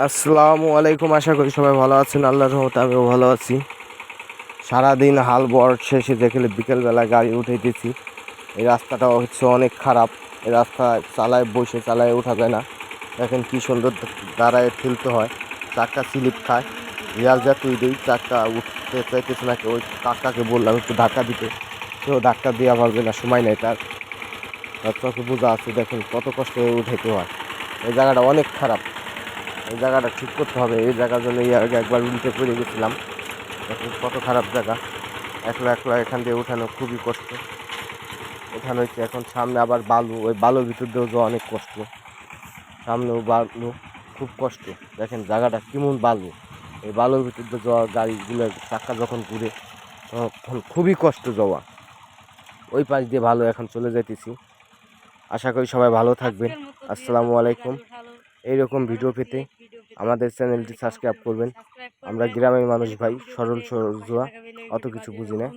আসসালামু আলাইকুম। আশা করি সবাই ভালো আছেন। আল্লাহর রহমতে আমিও ভালো আছি। সারাদিন হাল বর শেষে দেখলে বিকেলবেলা গাড়ি উঠাইতেছি। এই রাস্তাটা হচ্ছে অনেক খারাপ। এই রাস্তা চালায় ওঠা যায় না। দেখেন কি সুন্দর দাঁড়ায় ঠেলতে হয়, চাক্কা স্লিপ খায়। রিয়াল যা তুই দিই, চাক্কা উঠতে চাইতেছে নাকি। ওই কাকাকে বললাম একটু ধাক্কা দিতে, সেও ধাক্কা দেওয়া পারবে না, সময় নেই তার। চোখে বোঝা আছে, দেখেন কত কষ্ট উঠাইতে হয়। এই জায়গাটা অনেক খারাপ, এই জায়গাটা ঠিক করতে হবে। এই জায়গার জন্য এর আগে একবার উল্টে পড়ে গেছিলাম। দেখুন কত খারাপ জায়গা। একলা একলা এখান দিয়ে উঠানো খুবই কষ্ট। উঠানো হচ্ছে এখন, সামনে আবার বালু, ওই বালুর ভিতর দিয়েও যাওয়া অনেক কষ্ট। সামনেও বালু, খুব কষ্ট। দেখেন জায়গাটা কেমন বালু। এই বালুর ভিতর দিয়ে যাওয়া, গাড়িগুলোর চাকা যখন ঘুরে তখন খুবই কষ্ট যাওয়া। ওই পাশ দিয়ে ভালো, এখন চলে যাইতেছি। আশা করি সবাই ভালো থাকবেন। আসসালামু আলাইকুম। এইরকম ভিডিও পেতে আমাদের চ্যানেলটি সাবস্ক্রাইব করবেন। আমরা গ্রামের মানুষ ভাই, সরল সোজা, অত কিছু বুঝি না।